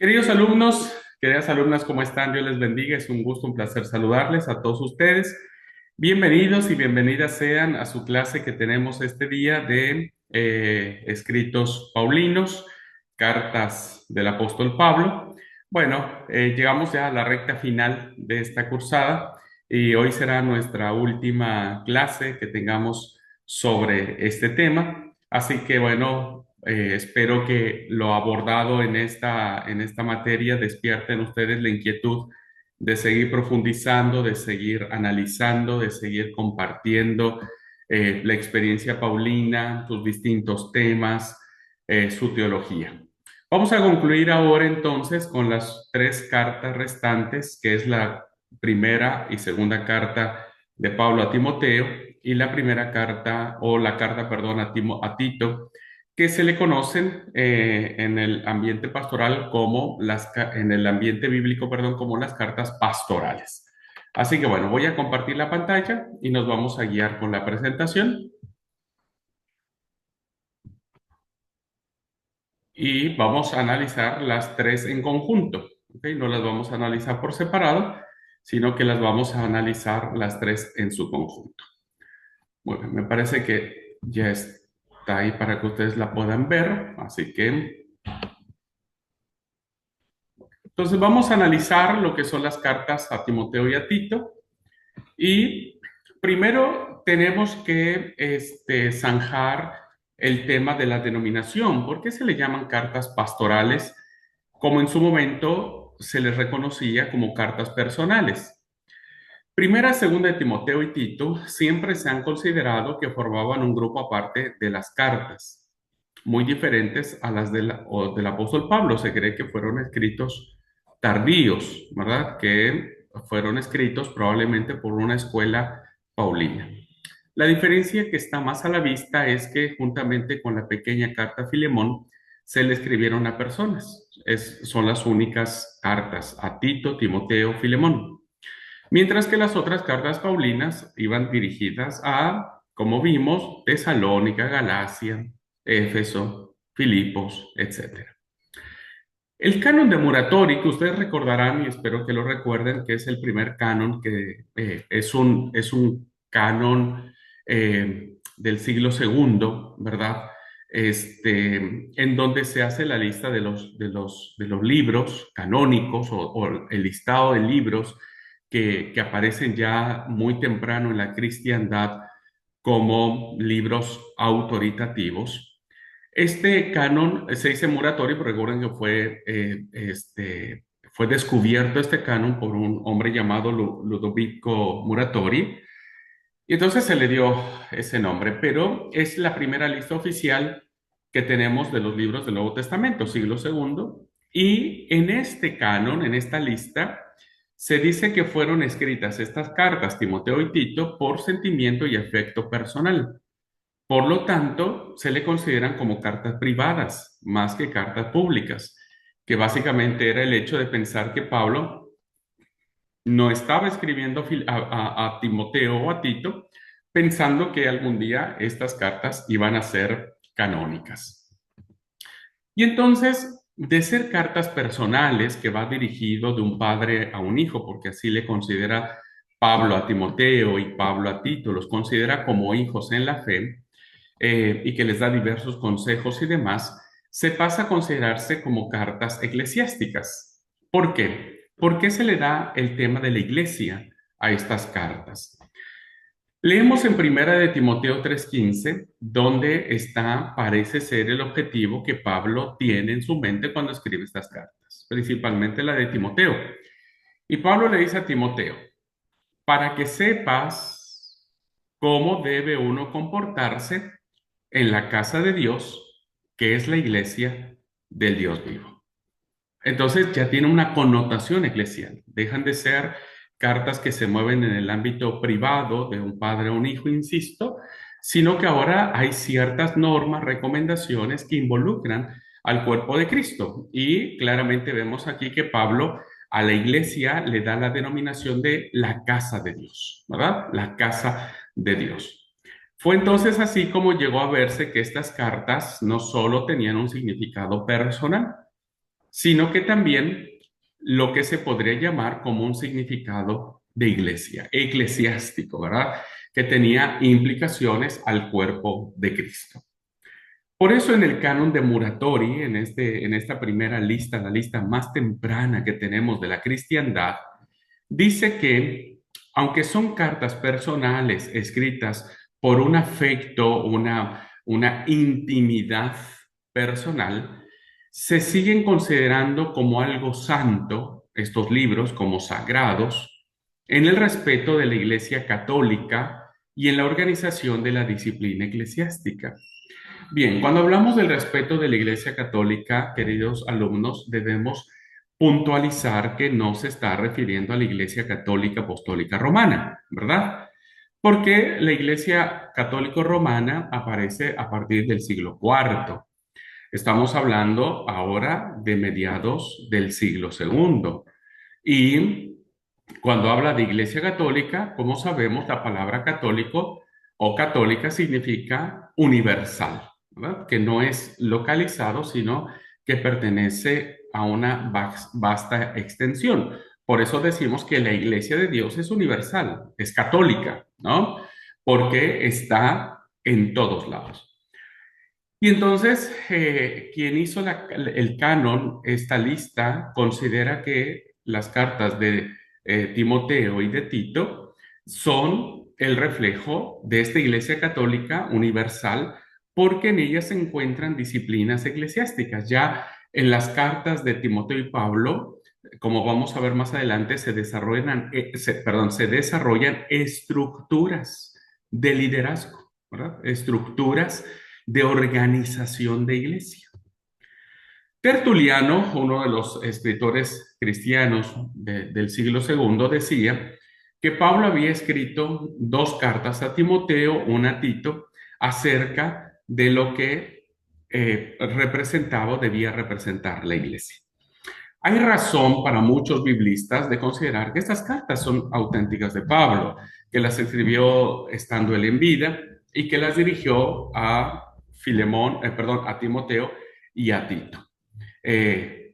Queridos alumnos, queridas alumnas, ¿cómo están? Dios les bendiga. Es un gusto, un placer saludarles a todos ustedes. Bienvenidos y bienvenidas sean a su clase que tenemos este día de escritos paulinos, cartas del apóstol Pablo. Bueno, llegamos ya a la recta final de esta cursada y hoy será nuestra última clase que tengamos sobre este tema. Así que bueno, espero que lo abordado en esta materia despierte en ustedes la inquietud de seguir profundizando, de seguir analizando, de seguir compartiendo la experiencia paulina, sus distintos temas, su teología. Vamos a concluir ahora entonces con las tres cartas restantes, que es la primera y segunda carta de Pablo a Timoteo y la primera carta, o la carta, perdón, a Tito, que se le conocen en el ambiente pastoral como en el ambiente bíblico, perdón, como las cartas pastorales. Así que bueno, voy a compartir la pantalla y nos vamos a guiar con la presentación y vamos a analizar las tres en conjunto, ¿ok? No las vamos a analizar por separado, sino que las vamos a analizar las tres en su conjunto. Bueno, me parece que ya está ahí para que ustedes la puedan ver, así que entonces vamos a analizar lo que son las cartas a Timoteo y a Tito. Y primero tenemos que zanjar el tema de la denominación. ¿Por qué se le llaman cartas pastorales? Como en su momento se les reconocía como cartas personales. Primera, segunda de Timoteo y Tito siempre se han considerado que formaban un grupo aparte de las cartas, muy diferentes a las del apóstol Pablo. Se cree que fueron escritos tardíos, ¿verdad? Que fueron escritos probablemente por una escuela paulina. La diferencia que está más a la vista es que juntamente con la pequeña carta a Filemón se le escribieron a personas. Son las únicas cartas a Tito, Timoteo, Filemón. Mientras que las otras cartas paulinas iban dirigidas a, como vimos, Tesalónica, Galacia, Éfeso, Filipos, etcétera. El canon de Muratori, que ustedes recordarán y espero que lo recuerden, que es el primer canon, que es un canon del siglo segundo, ¿verdad? En donde se hace la lista de los libros canónicos o el listado de libros que aparecen ya muy temprano en la cristiandad como libros autoritativos. Este canon se dice Muratori, pero recuerden que fue descubierto este canon por un hombre llamado Ludovico Muratori, y entonces se le dio ese nombre, pero es la primera lista oficial que tenemos de los libros del Nuevo Testamento, siglo segundo, y en este canon, en esta lista, se dice que fueron escritas estas cartas, Timoteo y Tito, por sentimiento y afecto personal. Por lo tanto, se le consideran como cartas privadas más que cartas públicas, que básicamente era el hecho de pensar que Pablo no estaba escribiendo a Timoteo o a Tito pensando que algún día estas cartas iban a ser canónicas. Y entonces, de ser cartas personales que va dirigido de un padre a un hijo, porque así le considera Pablo a Timoteo y Pablo a Tito, los considera como hijos en la fe, y que les da diversos consejos y demás, se pasa a considerarse como cartas eclesiásticas. ¿Por qué? ¿Por qué se le da el tema de la iglesia a estas cartas? Leemos en Primera de Timoteo 3:15, donde está, parece ser el objetivo que Pablo tiene en su mente cuando escribe estas cartas, principalmente la de Timoteo. Y Pablo le dice a Timoteo, para que sepas cómo debe uno comportarse en la casa de Dios, que es la iglesia del Dios vivo. Entonces ya tiene una connotación eclesial. Dejan de ser cartas que se mueven en el ámbito privado de un padre o un hijo, insisto, sino que ahora hay ciertas normas, recomendaciones que involucran al cuerpo de Cristo. Y claramente vemos aquí que Pablo a la iglesia le da la denominación de la casa de Dios, ¿verdad? La casa de Dios. Fue entonces así como llegó a verse que estas cartas no solo tenían un significado personal, sino que también lo que se podría llamar como un significado de iglesia, eclesiástico, ¿verdad? Que tenía implicaciones al cuerpo de Cristo. Por eso en el canon de Muratori, en esta primera lista, la lista más temprana que tenemos de la cristiandad, dice que aunque son cartas personales escritas por un afecto, una intimidad personal, se siguen considerando como algo santo, estos libros como sagrados, en el respeto de la Iglesia Católica y en la organización de la disciplina eclesiástica. Bien, cuando hablamos del respeto de la Iglesia Católica, queridos alumnos, debemos puntualizar que no se está refiriendo a la Iglesia Católica Apostólica Romana, ¿verdad? Porque la Iglesia Católica Romana aparece a partir del siglo IV. Estamos hablando ahora de mediados del siglo II. Y cuando habla de Iglesia Católica, como sabemos, la palabra católico o católica significa universal, ¿verdad? Que no es localizado, sino que pertenece a una vasta extensión. Por eso decimos que la Iglesia de Dios es universal, es católica, ¿no? Porque está en todos lados. Y entonces, quien hizo el canon, esta lista, considera que las cartas de Timoteo y de Tito son el reflejo de esta Iglesia Católica universal, porque en ellas se encuentran disciplinas eclesiásticas. Ya en las cartas de Timoteo y Pablo, como vamos a ver más adelante, se desarrollan estructuras de liderazgo, ¿verdad? Estructuras de organización de iglesia. Tertuliano, uno de los escritores cristianos del siglo II, decía que Pablo había escrito dos cartas a Timoteo, una a Tito, acerca de lo que representaba o debía representar la iglesia. Hay razón para muchos biblistas de considerar que estas cartas son auténticas de Pablo, que las escribió estando él en vida y que las dirigió a a Timoteo y a Tito.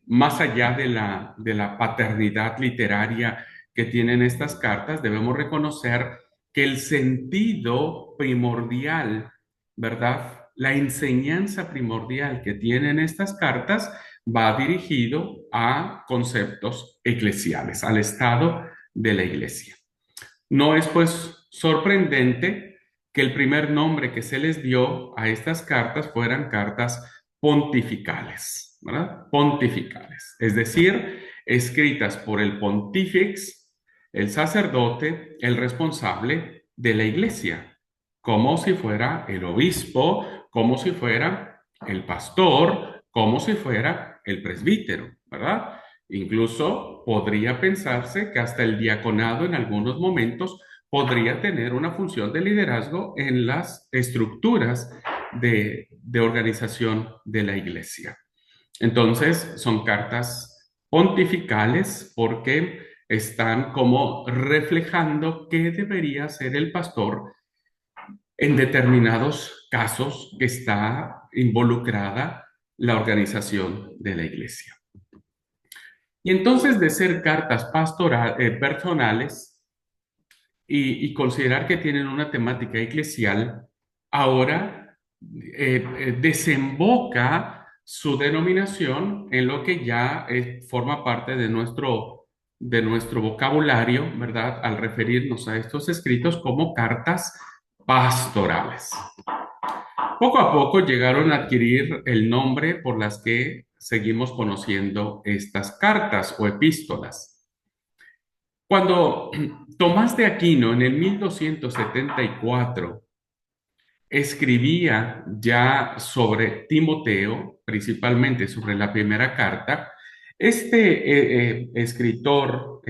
Más allá de la paternidad literaria que tienen estas cartas, debemos reconocer que el sentido primordial, ¿verdad? La enseñanza primordial que tienen estas cartas va dirigido a conceptos eclesiales, al estado de la iglesia. No es pues sorprendente que el primer nombre que se les dio a estas cartas fueran cartas pontificales, ¿verdad? Pontificales, es decir, escritas por el pontífex, el sacerdote, el responsable de la iglesia, como si fuera el obispo, como si fuera el pastor, como si fuera el presbítero, ¿verdad? Incluso podría pensarse que hasta el diaconado en algunos momentos podría tener una función de liderazgo en las estructuras de organización de la iglesia. Entonces, son cartas pontificales porque están como reflejando qué debería hacer el pastor en determinados casos que está involucrada la organización de la iglesia. Y entonces de ser cartas personales y considerar que tienen una temática eclesial, ahora desemboca su denominación en lo que ya forma parte de nuestro vocabulario, ¿verdad? Al referirnos a estos escritos como cartas pastorales. Poco a poco llegaron a adquirir el nombre por las que seguimos conociendo estas cartas o epístolas. Cuando Tomás de Aquino en el 1274 escribía ya sobre Timoteo, principalmente sobre la primera carta, este escritor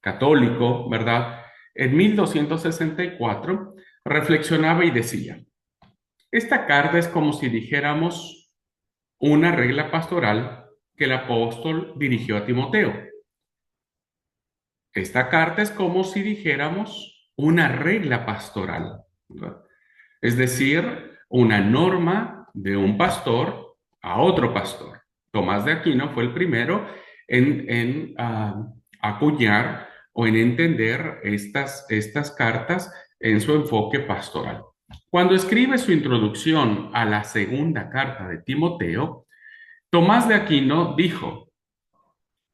católico, ¿verdad? En 1264 reflexionaba y decía: esta carta es como si dijéramos una regla pastoral que el apóstol dirigió a Timoteo. Esta carta es como si dijéramos una regla pastoral, ¿verdad? Es decir, una norma de un pastor a otro pastor. Tomás de Aquino fue el primero en acuñar o en entender estas cartas en su enfoque pastoral. Cuando escribe su introducción a la segunda carta de Timoteo, Tomás de Aquino dijo,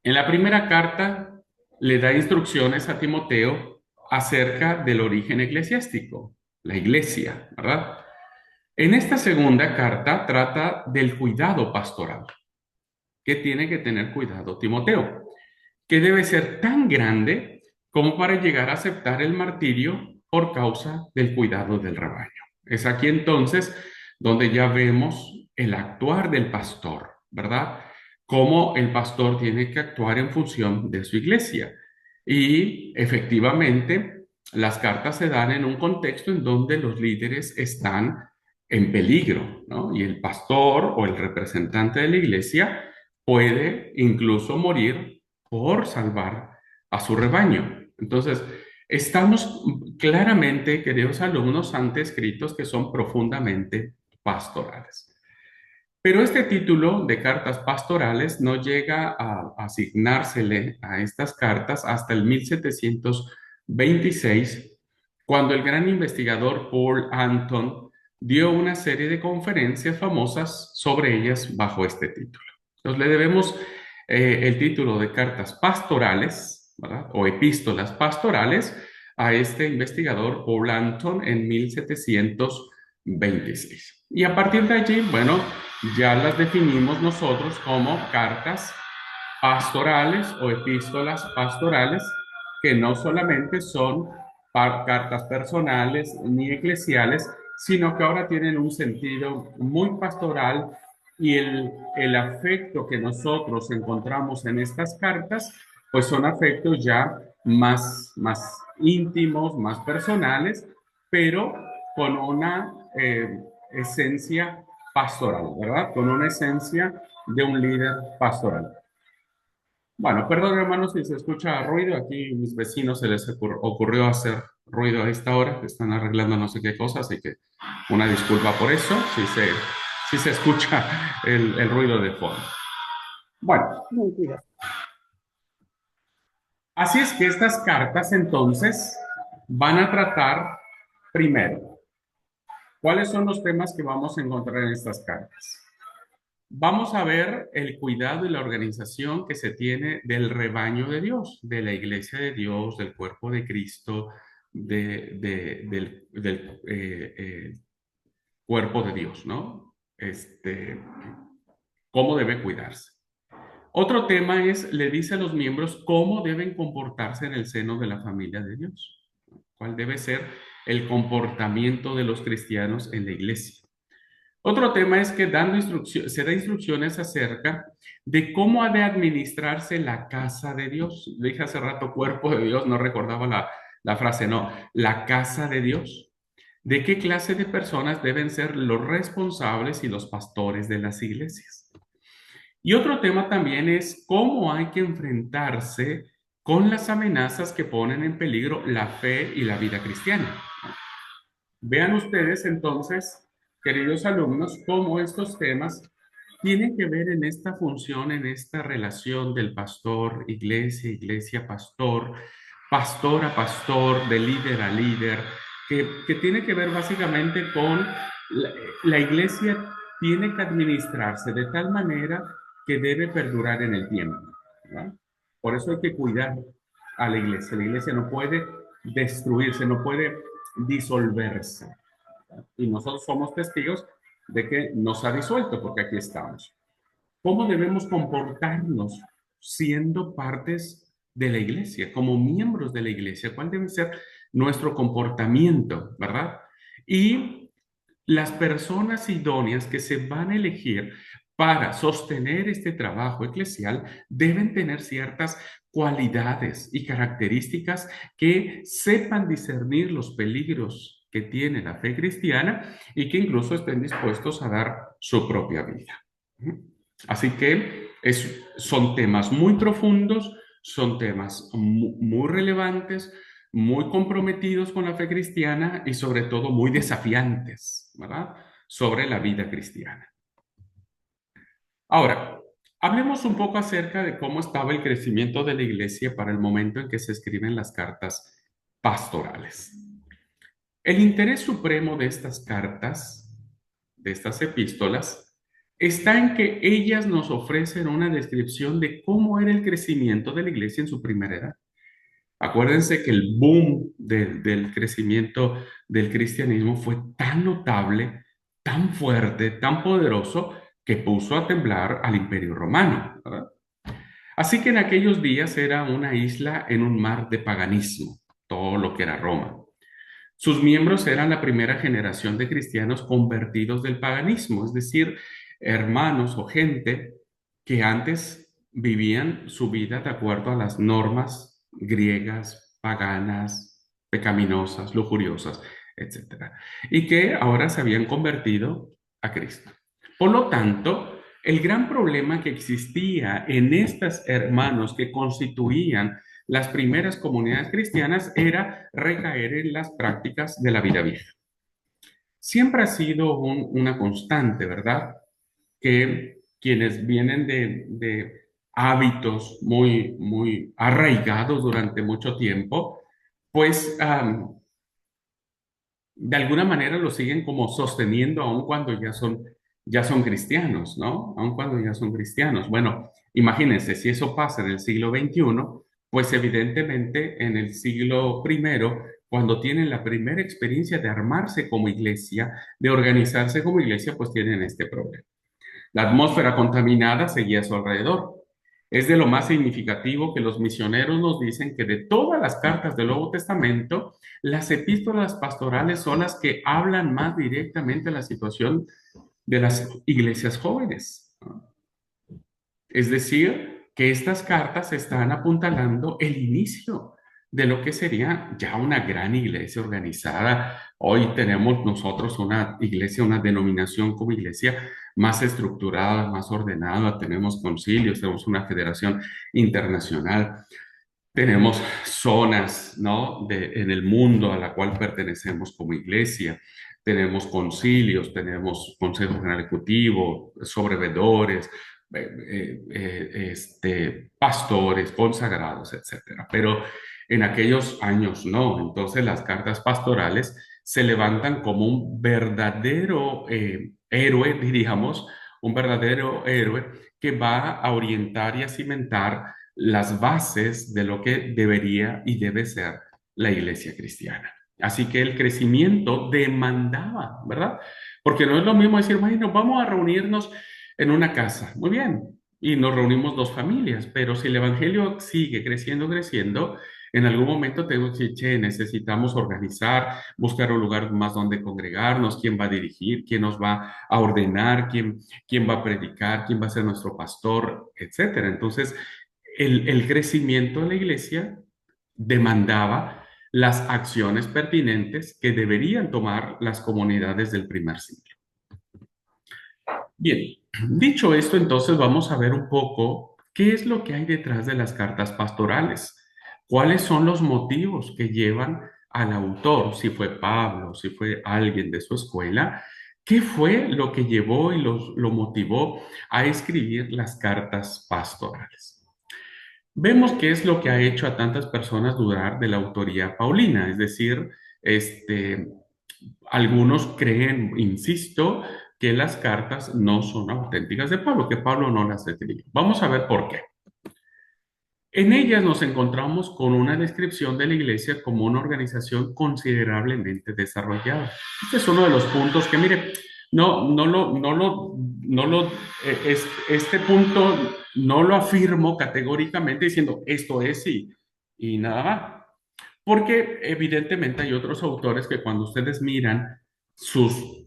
en la primera carta le da instrucciones a Timoteo acerca del origen eclesiástico, la iglesia, ¿verdad? En esta segunda carta trata del cuidado pastoral, que tiene que tener cuidado Timoteo, que debe ser tan grande como para llegar a aceptar el martirio por causa del cuidado del rebaño. Es aquí entonces donde ya vemos el actuar del pastor, ¿verdad? Cómo el pastor tiene que actuar en función de su iglesia. Y efectivamente, las cartas se dan en un contexto en donde los líderes están en peligro, ¿no? Y el pastor o el representante de la iglesia puede incluso morir por salvar a su rebaño. Entonces, estamos claramente, queridos alumnos, ante escritos que son profundamente pastorales. Pero este título de cartas pastorales no llega a asignársele a estas cartas hasta el 1726, cuando el gran investigador Paul Anton dio una serie de conferencias famosas sobre ellas bajo este título. Entonces le debemos el título de cartas pastorales, ¿verdad? O epístolas pastorales a este investigador Paul Anton en 1726. Y a partir de allí, bueno, ya las definimos nosotros como cartas pastorales o epístolas pastorales, que no solamente son cartas personales ni eclesiales, sino que ahora tienen un sentido muy pastoral y el afecto que nosotros encontramos en estas cartas, pues son afectos ya más íntimos, más personales, pero con una esencia pastoral, ¿verdad? Con una esencia de un líder pastoral. Bueno, perdón hermanos si se escucha ruido, aquí mis vecinos se les ocurrió hacer ruido a esta hora, que están arreglando no sé qué cosa, así que una disculpa por eso, si se escucha el ruido de fondo. Bueno, así es que estas cartas entonces van a tratar primero, ¿cuáles son los temas que vamos a encontrar en estas cartas? Vamos a ver el cuidado y la organización que se tiene del rebaño de Dios, de la iglesia de Dios, del cuerpo de Cristo, del cuerpo de Dios, ¿no? Cómo debe cuidarse. Otro tema es, le dice a los miembros cómo deben comportarse en el seno de la familia de Dios. ¿Cuál debe ser el comportamiento de los cristianos en la iglesia? Otro tema es que se da instrucciones acerca de cómo ha de administrarse la casa de Dios. Dije hace rato cuerpo de Dios, no recordaba la frase, no, la casa de Dios. ¿De qué clase de personas deben ser los responsables y los pastores de las iglesias? Y otro tema también es cómo hay que enfrentarse con las amenazas que ponen en peligro la fe y la vida cristiana. Vean ustedes entonces, queridos alumnos, cómo estos temas tienen que ver en esta función, en esta relación del pastor, iglesia, iglesia, pastor a pastor, de líder a líder, que tiene que ver básicamente con la iglesia tiene que administrarse de tal manera que debe perdurar en el tiempo, ¿verdad? Por eso hay que cuidar a la iglesia. La iglesia no puede destruirse, no puede disolverse. Y nosotros somos testigos de que nos ha disuelto, porque aquí estamos. ¿Cómo debemos comportarnos siendo partes de la iglesia, como miembros de la iglesia? ¿Cuál debe ser nuestro comportamiento, verdad? Y las personas idóneas que se van a elegir para sostener este trabajo eclesial deben tener ciertas cualidades y características que sepan discernir los peligros que tiene la fe cristiana y que incluso estén dispuestos a dar su propia vida. Así que son temas muy profundos, son temas muy relevantes, muy comprometidos con la fe cristiana y sobre todo muy desafiantes, ¿verdad? Sobre la vida cristiana. Ahora, Hablemos un poco acerca de cómo estaba el crecimiento de la iglesia para el momento en que se escriben las cartas pastorales. El interés supremo de estas cartas, de estas epístolas, está en que ellas nos ofrecen una descripción de cómo era el crecimiento de la iglesia en su primera edad. Acuérdense que el boom del crecimiento del cristianismo fue tan notable, tan fuerte, tan poderoso, que puso a temblar al Imperio Romano, ¿verdad? Así que en aquellos días era una isla en un mar de paganismo, todo lo que era Roma. Sus miembros eran la primera generación de cristianos convertidos del paganismo, es decir, hermanos o gente que antes vivían su vida de acuerdo a las normas griegas, paganas, pecaminosas, lujuriosas, etcétera, y que ahora se habían convertido a Cristo. Por lo tanto, el gran problema que existía en estos hermanos que constituían las primeras comunidades cristianas era recaer en las prácticas de la vida vieja. Siempre ha sido una constante, ¿verdad? Que quienes vienen de hábitos muy arraigados durante mucho tiempo, pues de alguna manera lo siguen como sosteniendo aun cuando ya son cristianos, ¿no? Aun cuando ya son cristianos. Bueno, imagínense, si eso pasa en el siglo XXI, pues evidentemente en el siglo primero, cuando tienen la primera experiencia de armarse como iglesia, de organizarse como iglesia, pues tienen este problema. La atmósfera contaminada seguía a su alrededor. Es de lo más significativo que los misioneros nos dicen que de todas las cartas del Nuevo Testamento, las epístolas pastorales son las que hablan más directamente de la situación de las iglesias jóvenes. Es decir, que estas cartas están apuntalando el inicio de lo que sería ya una gran iglesia organizada. Hoy tenemos nosotros una iglesia, una denominación como iglesia más estructurada, más ordenada. Tenemos concilios, tenemos una federación internacional, tenemos zonas, ¿no? en el mundo a la cual pertenecemos como iglesia. Tenemos concilios, tenemos Consejo General Ejecutivo, sobrevedores, pastores, consagrados, etcétera. Pero en aquellos años no. Entonces las cartas pastorales se levantan como un verdadero héroe, diríamos, un verdadero héroe que va a orientar y a cimentar las bases de lo que debería y debe ser la iglesia cristiana. Así que el crecimiento demandaba, ¿verdad? Porque no es lo mismo decir, bueno, vamos a reunirnos en una casa. Muy bien, y nos reunimos dos familias, pero si el evangelio sigue creciendo, creciendo, en algún momento tengo que decir, che, necesitamos organizar, buscar un lugar más donde congregarnos, quién va a dirigir, quién nos va a ordenar, quién va a predicar, quién va a ser nuestro pastor, etcétera. Entonces, el crecimiento de la iglesia demandaba las acciones pertinentes que deberían tomar las comunidades del primer siglo. Bien, dicho esto, entonces vamos a ver un poco qué es lo que hay detrás de las cartas pastorales, cuáles son los motivos que llevan al autor, si fue Pablo, si fue alguien de su escuela, qué fue lo que llevó y lo motivó a escribir las cartas pastorales. Vemos qué es lo que ha hecho a tantas personas dudar de la autoría paulina, es decir, este, algunos creen, insisto, que las cartas no son auténticas de Pablo, que Pablo no las escribió. Vamos a ver por qué. En ellas nos encontramos con una descripción de la iglesia como una organización considerablemente desarrollada. Este es uno de los puntos que, mire, este punto no lo afirmo categóricamente diciendo esto es y nada más. Porque evidentemente hay otros autores que cuando ustedes miran sus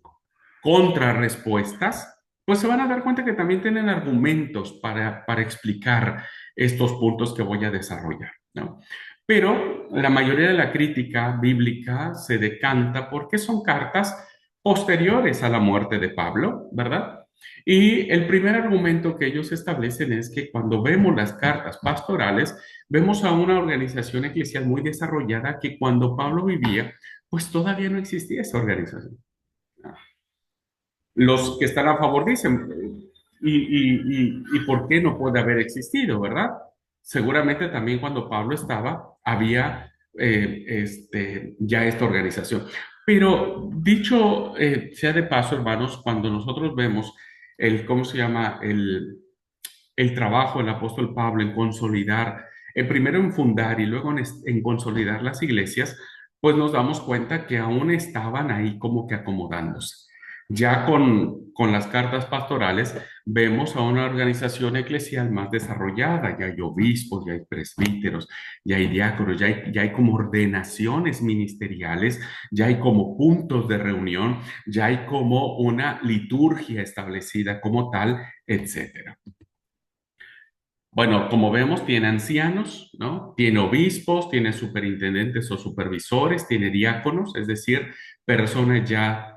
contrarrespuestas, pues se van a dar cuenta que también tienen argumentos para explicar estos puntos que voy a desarrollar, ¿no? Pero la mayoría de la crítica bíblica se decanta porque son cartas posteriores a la muerte de Pablo, ¿verdad? Y el primer argumento que ellos establecen es que cuando vemos las cartas pastorales, vemos a una organización eclesial muy desarrollada que cuando Pablo vivía, pues todavía no existía esa organización. Los que están a favor dicen, y por qué no puede haber existido, ¿verdad? Seguramente también cuando Pablo estaba, había ya esta organización. Pero dicho sea de paso, hermanos, cuando nosotros vemos ¿cómo se llama? El trabajo del apóstol Pablo en consolidar, primero en fundar y luego en consolidar las iglesias, pues nos damos cuenta que aún estaban ahí como que acomodándose. Ya con las cartas pastorales vemos a una organización eclesial más desarrollada, ya hay obispos, ya hay presbíteros, ya hay diáconos, ya hay como ordenaciones ministeriales, ya hay como puntos de reunión, ya hay como una liturgia establecida como tal, etcétera. Bueno, como vemos, tiene ancianos, ¿no? Tiene obispos, tiene superintendentes o supervisores, tiene diáconos, es decir, personas ya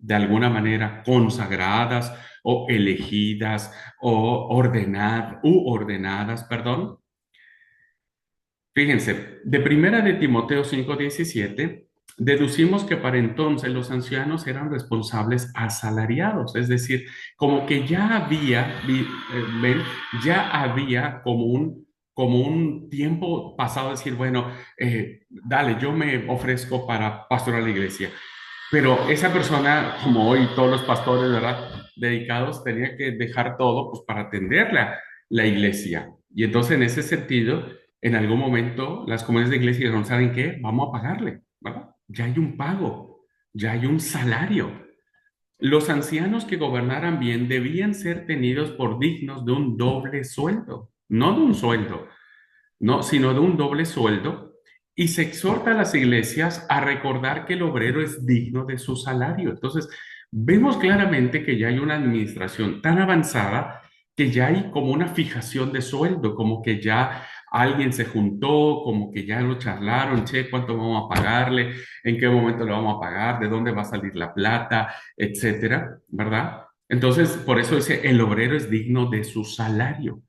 de alguna manera consagradas o elegidas o ordenadas, perdón. Fíjense, de primera de Timoteo 5:17, deducimos que para entonces los ancianos eran responsables asalariados, es decir, como que ya había, ven, ya había como un tiempo pasado, decir, bueno, dale, yo me ofrezco para pastorar la iglesia. Pero esa persona, como hoy todos los pastores, ¿verdad? Dedicados, tenía que dejar todo pues, para atender la iglesia. Y entonces, en ese sentido, en algún momento, las comunidades de iglesia dijeron, ¿saben qué? Vamos a pagarle, ¿verdad? Ya hay un pago, ya hay un salario. Los ancianos que gobernaran bien debían ser tenidos por dignos de un doble sueldo, no de un sueldo, no, sino de un doble sueldo, y se exhorta a las iglesias a recordar que el obrero es digno de su salario. Entonces, vemos claramente que ya hay una administración tan avanzada que ya hay como una fijación de sueldo, como que ya alguien se juntó, como que ya lo charlaron, che, ¿cuánto vamos a pagarle? ¿En qué momento le vamos a pagar? ¿De dónde va a salir la plata? Etcétera, ¿verdad? Entonces, por eso dice, el obrero es digno de su salario.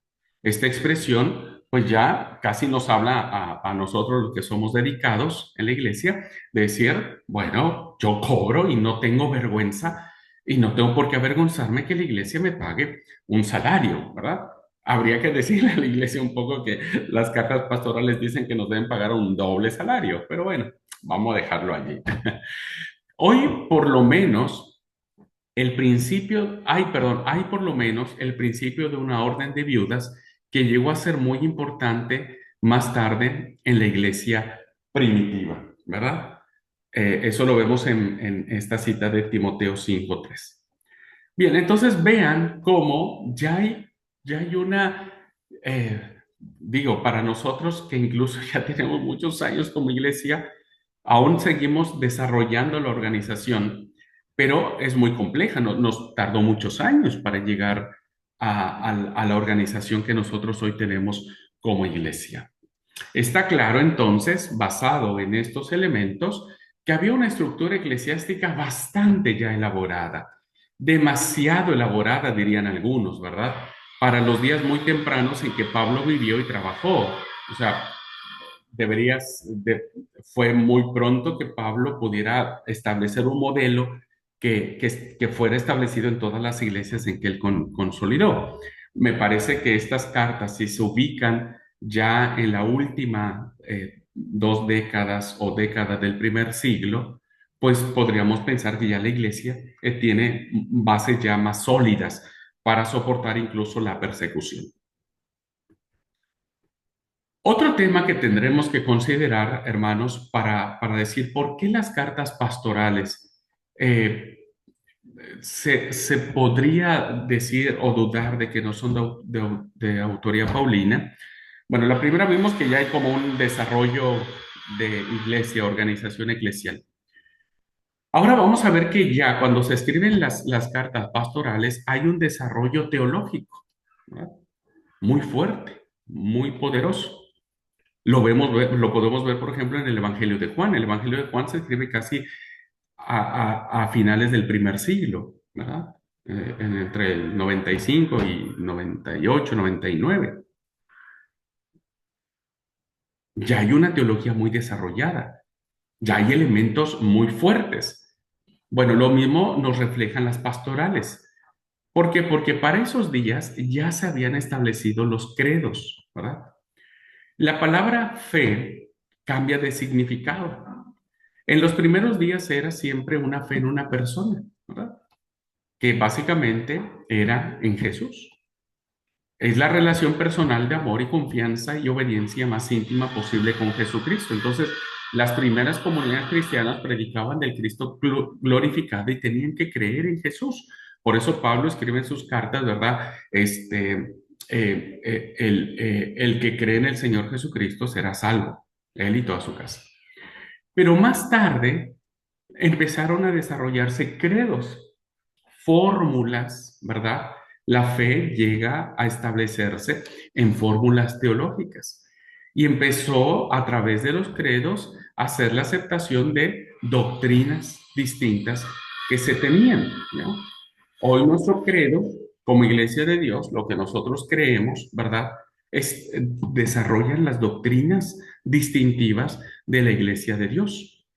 Esta expresión pues ya casi nos habla a nosotros los que somos dedicados en la iglesia, de decir, bueno, yo cobro y no tengo vergüenza y no tengo por qué avergonzarme que la iglesia me pague un salario, ¿verdad? Habría que decirle a la iglesia un poco que las cartas pastorales dicen que nos deben pagar un doble salario, pero bueno, vamos a dejarlo allí. Hoy, por lo menos, hay por lo menos el principio de una orden de viudas que llegó a ser muy importante más tarde en la iglesia primitiva, ¿verdad? Eso lo vemos en esta cita de Timoteo 5:3. Bien, entonces vean cómo ya hay digo, para nosotros que incluso ya tenemos muchos años como iglesia, aún seguimos desarrollando la organización, pero es muy compleja, nos tardó muchos años para llegar a la organización que nosotros hoy tenemos como iglesia. Está claro entonces, basado en estos elementos, que había una estructura eclesiástica bastante ya elaborada, demasiado elaborada, dirían algunos, ¿verdad? Para los días muy tempranos en que Pablo vivió y trabajó. O sea, fue muy pronto que Pablo pudiera establecer un modelo que fuera establecido en todas las iglesias en que él consolidó. Me parece que estas cartas, si se ubican ya en la última 2 décadas o década del primer siglo, pues podríamos pensar que ya la iglesia tiene bases ya más sólidas para soportar incluso la persecución. Otro tema que tendremos que considerar, hermanos, para decir por qué las cartas pastorales eh, se podría decir o dudar de que no son de autoría paulina. Bueno, la primera vimos que ya hay como un desarrollo de iglesia, organización eclesial. Ahora vamos a ver que ya cuando se escriben las cartas pastorales hay un desarrollo teológico, ¿verdad? Muy fuerte, muy poderoso. Lo podemos ver, por ejemplo, en el Evangelio de Juan. El Evangelio de Juan se escribe casi a finales del primer siglo, ¿verdad? Entre el 95 y 98, 99. Ya hay una teología muy desarrollada, ya hay elementos muy fuertes. Bueno, lo mismo nos reflejan las pastorales. ¿Por qué? Porque para esos días ya se habían establecido los credos, ¿verdad? La palabra fe cambia de significado. En los primeros días era siempre una fe en una persona, ¿verdad? Que básicamente era en Jesús. Es la relación personal de amor y confianza y obediencia más íntima posible con Jesucristo. Entonces, las primeras comunidades cristianas predicaban del Cristo glorificado y tenían que creer en Jesús. Por eso Pablo escribe en sus cartas, ¿verdad? El que cree en el Señor Jesucristo será salvo, él y toda su casa. Pero más tarde empezaron a desarrollarse credos, fórmulas, ¿verdad? La fe llega a establecerse en fórmulas teológicas y empezó a través de los credos a hacer la aceptación de doctrinas distintas que se tenían, ¿no? Hoy nuestro credo, como Iglesia de Dios, lo que nosotros creemos, ¿verdad? Desarrollan las doctrinas distintivas de la Iglesia de Dios.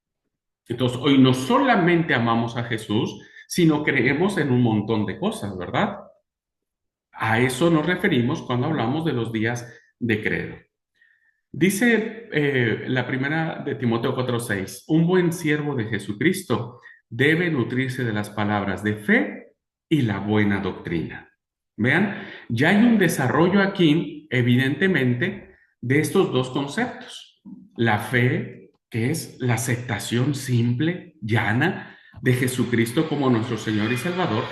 Entonces, hoy no solamente amamos a Jesús, sino creemos en un montón de cosas, ¿verdad? A eso nos referimos cuando hablamos de los días de credo. Dice la primera de Timoteo 4:6, un buen siervo de Jesucristo debe nutrirse de las palabras de fe y la buena doctrina. Vean, ya hay un desarrollo aquí, evidentemente, de estos dos conceptos. La fe, que es la aceptación simple, llana, de Jesucristo como nuestro Señor y Salvador,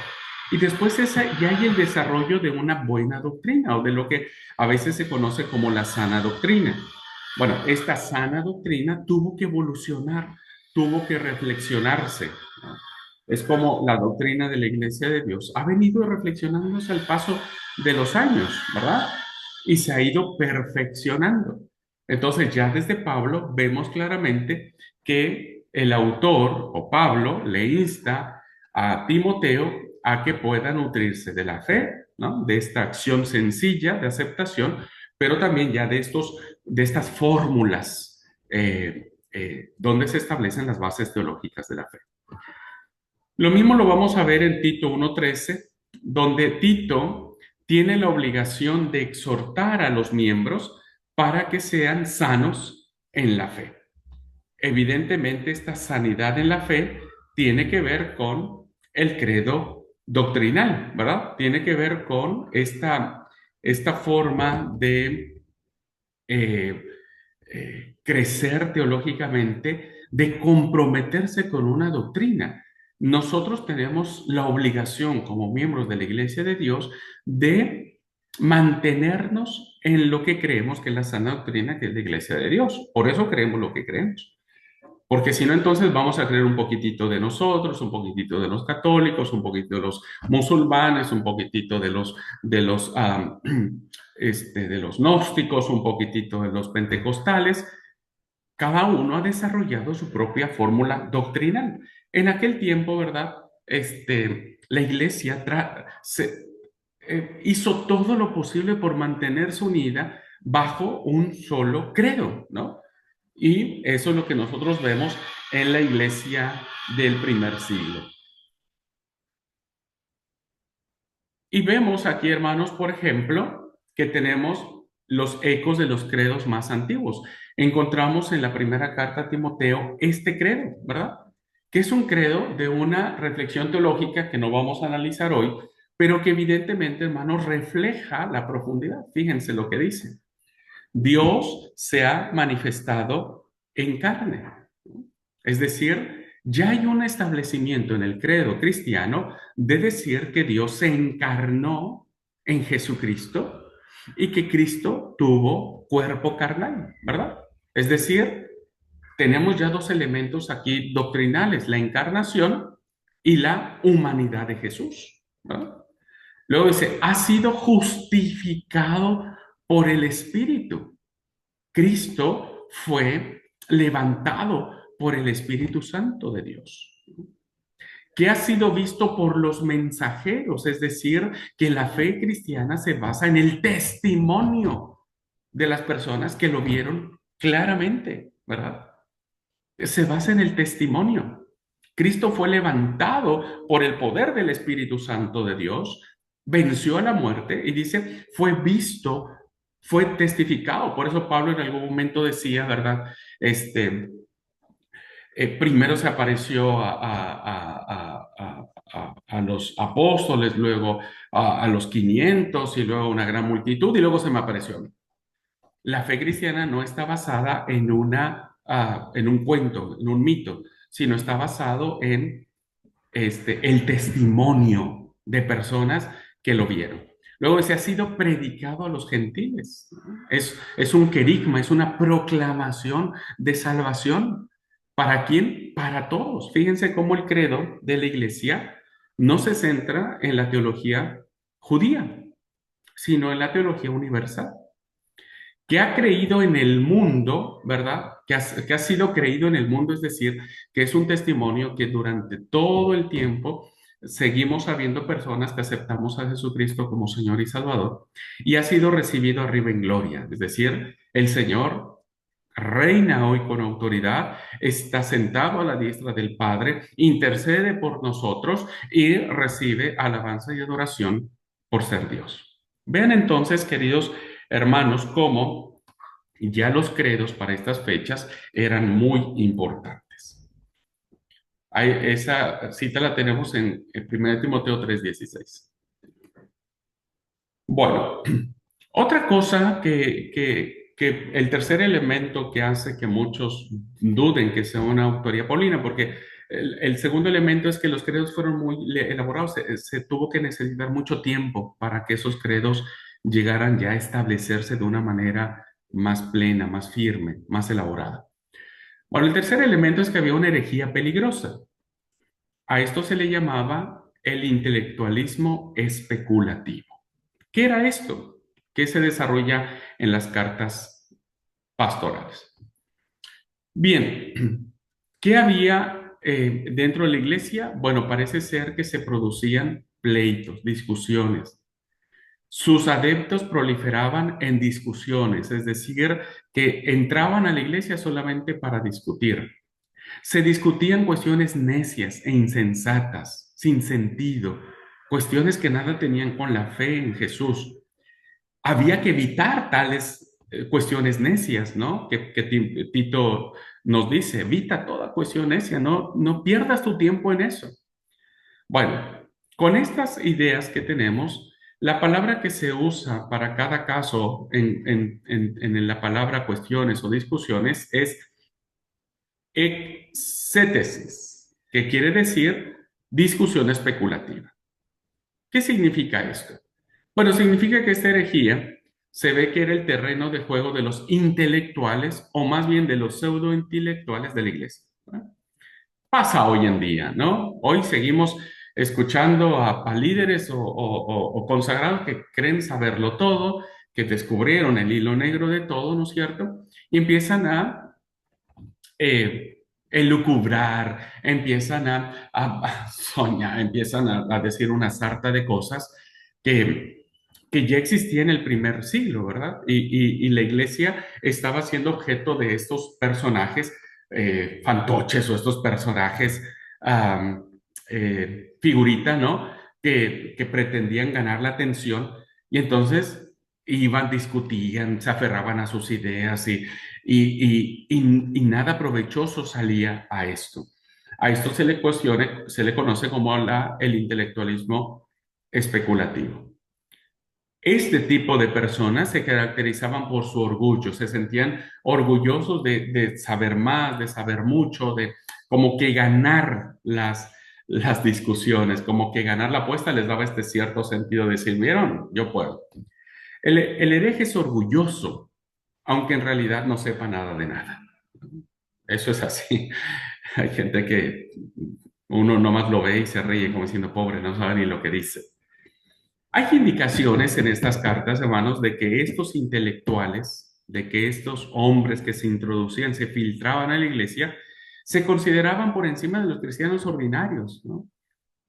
y después ya hay el desarrollo de una buena doctrina o de lo que a veces se conoce como la sana doctrina. Bueno, esta sana doctrina tuvo que evolucionar, tuvo que reflexionarse, ¿no? Es como la doctrina de la Iglesia de Dios ha venido reflexionándose al paso de los años, ¿verdad? Y se ha ido perfeccionando. Entonces, ya desde Pablo vemos claramente que el autor o Pablo le insta a Timoteo a que pueda nutrirse de la fe, ¿no? De esta acción sencilla de aceptación, pero también ya de estas fórmulas donde se establecen las bases teológicas de la fe. Lo mismo lo vamos a ver en Tito 1:13, donde Tito tiene la obligación de exhortar a los miembros para que sean sanos en la fe. Evidentemente, esta sanidad en la fe tiene que ver con el credo doctrinal, ¿verdad? Tiene que ver con esta forma de eh, crecer teológicamente, de comprometerse con una doctrina. Nosotros tenemos la obligación como miembros de la Iglesia de Dios de mantenernos en lo que creemos que es la sana doctrina que es la Iglesia de Dios. Por eso creemos lo que creemos. Porque si no, entonces vamos a creer un poquitito de nosotros, un poquitito de los católicos, un poquitito de los musulmanes, un poquitito de los gnósticos, un poquitito de los pentecostales. Cada uno ha desarrollado su propia fórmula doctrinal. En aquel tiempo, ¿verdad? La iglesia hizo todo lo posible por mantenerse unida bajo un solo credo, ¿no? Y eso es lo que nosotros vemos en la iglesia del primer siglo. Y vemos aquí, hermanos, por ejemplo, que tenemos los ecos de los credos más antiguos. Encontramos en la primera carta a Timoteo este credo, ¿verdad? Que es un credo de una reflexión teológica que no vamos a analizar hoy, pero que evidentemente, hermanos, refleja la profundidad. Fíjense lo que dice. Dios se ha manifestado en carne. Es decir, ya hay un establecimiento en el credo cristiano de decir que Dios se encarnó en Jesucristo y que Cristo tuvo cuerpo carnal, ¿verdad? Es decir, tenemos ya dos elementos aquí doctrinales, la encarnación y la humanidad de Jesús, ¿verdad? Luego dice, ha sido justificado por el Espíritu. Cristo fue levantado por el Espíritu Santo de Dios, que ha sido visto por los mensajeros, es decir, que la fe cristiana se basa en el testimonio de las personas que lo vieron claramente, ¿verdad? Se basa en el testimonio. Cristo fue levantado por el poder del Espíritu Santo de Dios, venció a la muerte y dice, fue visto, fue testificado. Por eso Pablo en algún momento decía, ¿verdad? Primero se apareció a los apóstoles, luego a los 500 y luego a una gran multitud y luego se me apareció a mí. La fe cristiana no está basada en un cuento, en un mito, sino está basado en el testimonio de personas que lo vieron. Luego se ha sido predicado a los gentiles. Es un querigma, es una proclamación de salvación. ¿Para quién? Para todos. Fíjense cómo el credo de la iglesia no se centra en la teología judía, sino en la teología universal que ha creído en el mundo, ¿verdad? Que ha sido creído en el mundo, es decir, que es un testimonio que durante todo el tiempo seguimos habiendo personas que aceptamos a Jesucristo como Señor y Salvador y ha sido recibido arriba en gloria, es decir, el Señor reina hoy con autoridad, está sentado a la diestra del Padre, intercede por nosotros y recibe alabanza y adoración por ser Dios. Vean entonces, queridos hermanos, cómo ya los credos para estas fechas eran muy importantes. Esa cita la tenemos en 1 Timoteo 3:16. Bueno, otra cosa que el tercer elemento que hace que muchos duden que sea una autoría paulina, porque el segundo elemento es que los credos fueron muy elaborados, se tuvo que necesitar mucho tiempo para que esos credos llegaran ya a establecerse de una manera más plena, más firme, más elaborada. Bueno, el tercer elemento es que había una herejía peligrosa. A esto se le llamaba el intelectualismo especulativo. ¿Qué era esto? ¿Qué se desarrolla en las cartas pastorales? Bien, ¿qué había dentro de la iglesia? Bueno, parece ser que se producían pleitos, discusiones. Sus adeptos proliferaban en discusiones, es decir, que entraban a la iglesia solamente para discutir. Se discutían cuestiones necias e insensatas, sin sentido, cuestiones que nada tenían con la fe en Jesús. Había que evitar tales cuestiones necias, ¿no? Que Tito nos dice, evita toda cuestión necia, no pierdas tu tiempo en eso. Bueno, con estas ideas que tenemos, la palabra que se usa para cada caso en la palabra cuestiones o discusiones es exétesis, que quiere decir discusión especulativa. ¿Qué significa esto? Bueno, significa que esta herejía se ve que era el terreno de juego de los intelectuales o más bien de los pseudointelectuales de la iglesia, ¿no? Pasa hoy en día, ¿no? Hoy seguimos escuchando a líderes o consagrados que creen saberlo todo, que descubrieron el hilo negro de todo, ¿no es cierto? Y empiezan a elucubrar, empiezan a soñar, empiezan a decir una sarta de cosas que, que ya existía en el primer siglo, ¿verdad? Y la iglesia estaba siendo objeto de estos personajes fantoches o estos personajes figurita, ¿no? Que pretendían ganar la atención y entonces iban, discutían, se aferraban a sus ideas y nada provechoso salía a esto. A esto se le conoce como el intelectualismo especulativo. Este tipo de personas se caracterizaban por su orgullo, se sentían orgullosos de saber más, de saber mucho, de como que ganar las discusiones, como que ganar la apuesta les daba este cierto sentido de decir, vieron, yo puedo. El hereje es orgulloso, aunque en realidad no sepa nada de nada. Eso es así. Hay gente que uno nomás lo ve y se ríe como diciendo, pobre, no sabe ni lo que dice. Hay indicaciones en estas cartas, hermanos, de que estos intelectuales, de que estos hombres que se introducían, se filtraban a la iglesia, se consideraban por encima de los cristianos ordinarios, ¿no?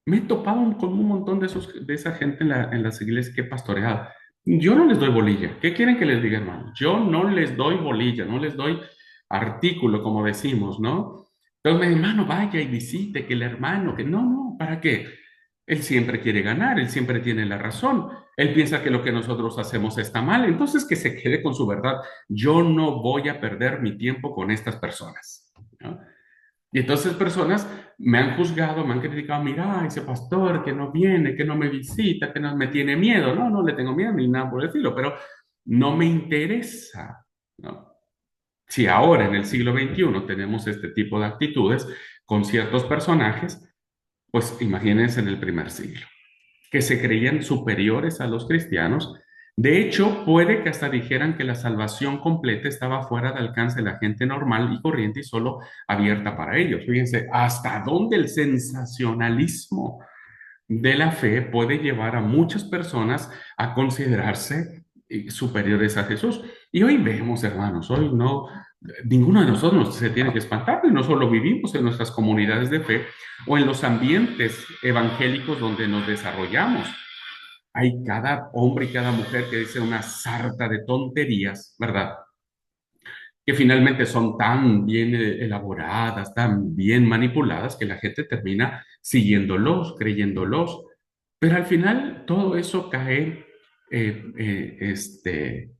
Me he topado con un montón de esa gente en las iglesias que he pastoreado. Yo no les doy bolilla. ¿Qué quieren que les diga, hermano? Yo no les doy bolilla, no les doy artículo, como decimos, ¿no? Entonces, mi hermano, vaya y visite, que el hermano, que no, no, ¿para qué? Él siempre quiere ganar, él siempre tiene la razón, él piensa que lo que nosotros hacemos está mal, entonces que se quede con su verdad. Yo no voy a perder mi tiempo con estas personas, ¿no? Y entonces personas me han juzgado, me han criticado, mira, ese pastor que no viene, que no me visita, que no me tiene miedo. No, no le tengo miedo ni nada por el estilo, pero no me interesa, ¿no? Si ahora en el siglo XXI tenemos este tipo de actitudes con ciertos personajes, pues imagínense en el primer siglo, que se creían superiores a los cristianos. De hecho, puede que hasta dijeran que la salvación completa estaba fuera de alcance de la gente normal y corriente y solo abierta para ellos. Fíjense, hasta dónde el sensacionalismo de la fe puede llevar a muchas personas a considerarse superiores a Jesús. Y hoy vemos, hermanos, hoy no, ninguno de nosotros se tiene que espantar, y no solo vivimos en nuestras comunidades de fe o en los ambientes evangélicos donde nos desarrollamos. Hay cada hombre y cada mujer que dice una sarta de tonterías, ¿verdad? Que finalmente son tan bien elaboradas, tan bien manipuladas, que la gente termina siguiéndolos, creyéndolos. Pero al final todo eso cae, eh, eh, este,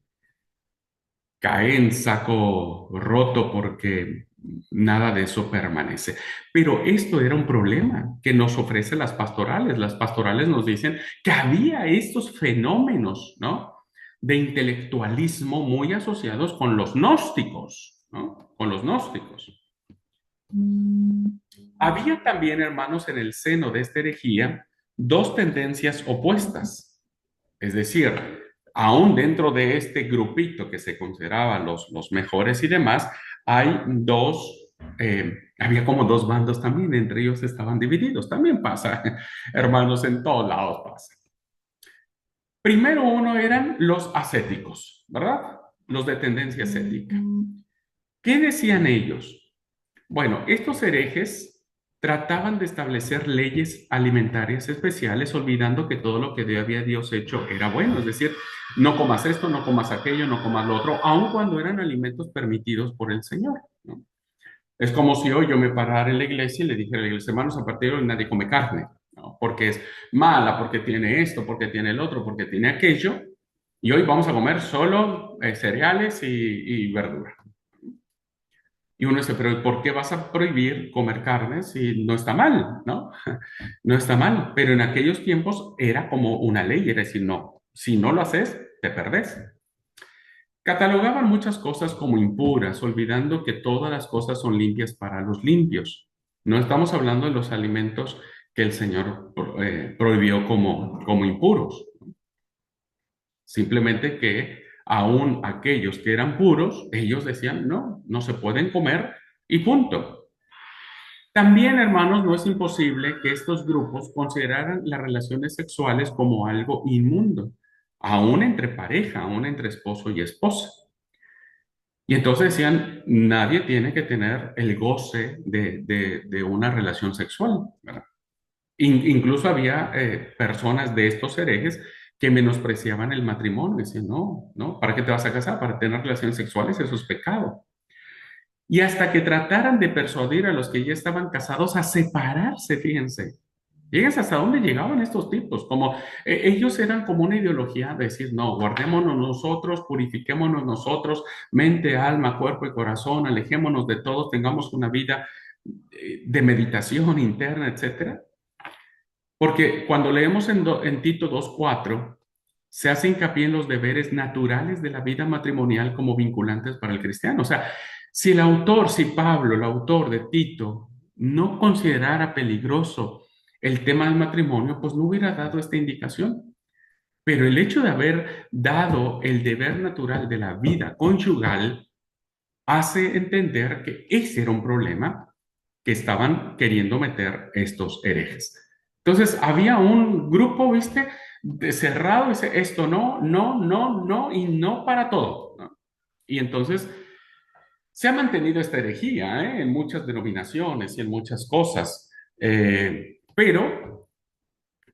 cae en saco roto porque nada de eso permanece. Pero esto era un problema que nos ofrecen las pastorales. Las pastorales nos dicen que había estos fenómenos, ¿no? De intelectualismo muy asociados con los gnósticos, ¿no? Con los gnósticos. Había también, hermanos, en el seno de esta herejía, dos tendencias opuestas. Es decir, aún dentro de este grupito que se consideraba los mejores y demás, hay había como dos bandos también, entre ellos estaban divididos. También pasa, hermanos, en todos lados pasa. Primero uno eran los ascéticos, ¿verdad? Los de tendencia ascética. ¿Qué decían ellos? Bueno, estos herejes trataban de establecer leyes alimentarias especiales, olvidando que todo lo que había Dios hecho era bueno, es decir, no comas esto, no comas aquello, no comas lo otro, aun cuando eran alimentos permitidos por el Señor, ¿no? Es como si hoy yo me parara en la iglesia y le dijera a la iglesia, hermanos, a partir de hoy nadie come carne, ¿no? Porque es mala, porque tiene esto, porque tiene el otro, porque tiene aquello, y hoy vamos a comer solo cereales y verduras. Y uno dice, pero ¿por qué vas a prohibir comer carne si no está mal, ¿no? No está mal, pero en aquellos tiempos era como una ley, era decir, no, si no lo haces, te perdés. Catalogaban muchas cosas como impuras, olvidando que todas las cosas son limpias para los limpios. No estamos hablando de los alimentos que el Señor prohibió como impuros. Simplemente que aún aquellos que eran puros, ellos decían, no, no se pueden comer y punto. También, hermanos, no es imposible que estos grupos consideraran las relaciones sexuales como algo inmundo, aún entre pareja, aún entre esposo y esposa. Y entonces decían, nadie tiene que tener el goce de una relación sexual, ¿verdad? Incluso había personas de estos herejes que menospreciaban el matrimonio, decían, no, no, ¿para qué te vas a casar? Para tener relaciones sexuales, eso es pecado. Y hasta que trataran de persuadir a los que ya estaban casados a separarse, fíjense. Fíjense hasta dónde llegaban estos tipos, como ellos eran como una ideología de decir, no, guardémonos nosotros, purifiquémonos nosotros, mente, alma, cuerpo y corazón, alejémonos de todos, tengamos una vida de meditación interna, etcétera. Porque cuando leemos en Tito 2:4, se hace hincapié en los deberes naturales de la vida matrimonial como vinculantes para el cristiano. O sea, si el autor, si Pablo, el autor de Tito, no considerara peligroso el tema del matrimonio, pues no hubiera dado esta indicación. Pero el hecho de haber dado el deber natural de la vida conyugal hace entender que ese era un problema que estaban queriendo meter estos herejes. Entonces, había un grupo, ¿viste? Cerrado, dice, esto no, no, no, no y no para todo, ¿no? Y entonces se ha mantenido esta herejía, ¿eh? En muchas denominaciones y en muchas cosas. Pero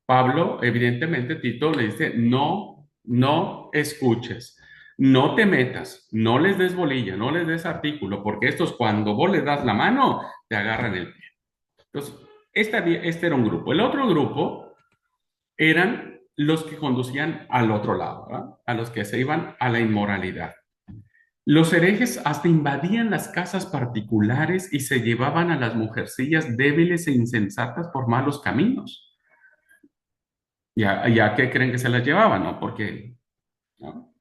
Pablo, evidentemente, Tito le dice, no, no escuches. no te metas, no les des bolilla, no les des artículo, porque estos cuando vos les das la mano, te agarran el pie. Entonces, este era un grupo. El otro grupo eran los que conducían al otro lado, ¿verdad? A los que se iban a la inmoralidad. Los herejes hasta invadían las casas particulares y se llevaban a las mujercillas débiles e insensatas por malos caminos. ¿Ya qué creen que se las llevaban? ¿No? Porque ¿no?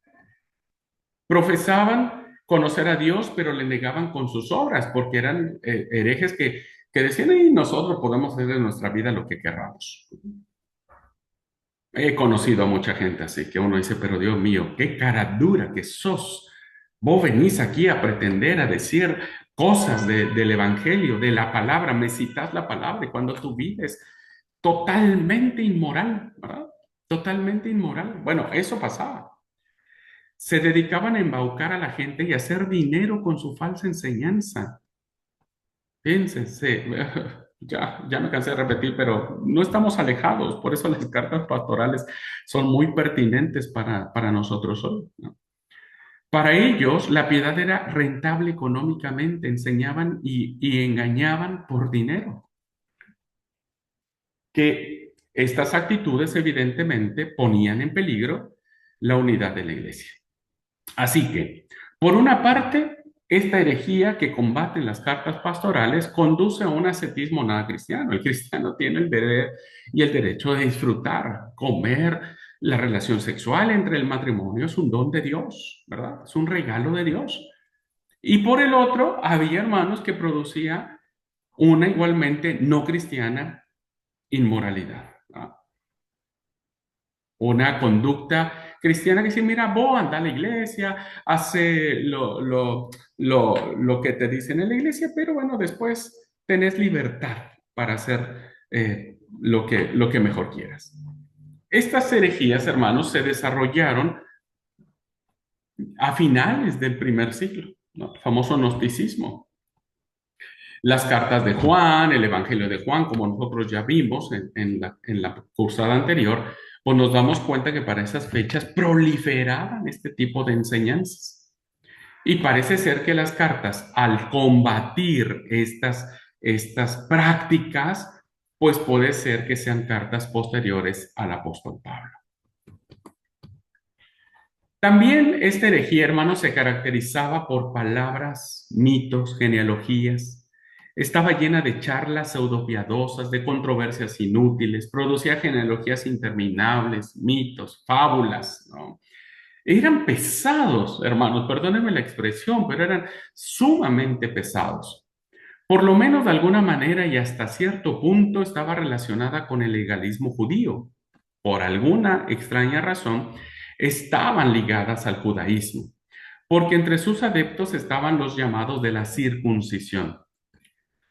Profesaban conocer a Dios, pero le negaban con sus obras, porque eran herejes que decían, y nosotros podemos hacer de nuestra vida lo que querramos. He conocido a mucha gente así, que uno dice, pero Dios mío, qué cara dura que sos. Vos venís aquí a pretender, a decir cosas del Evangelio, de la palabra, me citas la palabra, y cuando tú vives totalmente inmoral, ¿verdad? Totalmente inmoral. Bueno, eso pasaba. Se dedicaban a embaucar a la gente y a hacer dinero con su falsa enseñanza. Fíjense, ya me cansé de repetir, pero no estamos alejados, por eso las cartas pastorales son muy pertinentes para nosotros hoy, ¿no? Para ellos, la piedad era rentable económicamente, enseñaban y engañaban por dinero. Que estas actitudes evidentemente ponían en peligro la unidad de la iglesia. Así que, por una parte, esta herejía que combaten las cartas pastorales conduce a un ascetismo nada cristiano. El cristiano tiene el deber y el derecho de disfrutar, comer. La relación sexual entre el matrimonio es un don de Dios, ¿verdad? Es un regalo de Dios. Y por el otro, había hermanos que producía una igualmente no cristiana inmoralidad, ¿verdad? Una conducta cristiana que dice, mira, vos anda a la iglesia, hace lo que te dicen en la iglesia, pero bueno, después tenés libertad para hacer lo que mejor quieras. Estas herejías, hermanos, se desarrollaron a finales del primer siglo, ¿no? El famoso gnosticismo. Las cartas de Juan, el Evangelio de Juan, como nosotros ya vimos en la cursada anterior, pues nos damos cuenta que para esas fechas proliferaban este tipo de enseñanzas. Y parece ser que las cartas, al combatir estas prácticas, pues puede ser que sean cartas posteriores al apóstol Pablo. También esta herejía, hermano, se caracterizaba por palabras, mitos, genealogías. Estaba llena de charlas pseudopiadosas, de controversias inútiles, producía genealogías interminables, mitos, fábulas, ¿no? Eran pesados, hermanos, perdónenme la expresión, pero eran sumamente pesados. Por lo menos de alguna manera y hasta cierto punto estaba relacionada con el legalismo judío. Por alguna extraña razón, estaban ligadas al judaísmo, porque entre sus adeptos estaban los llamados de la circuncisión.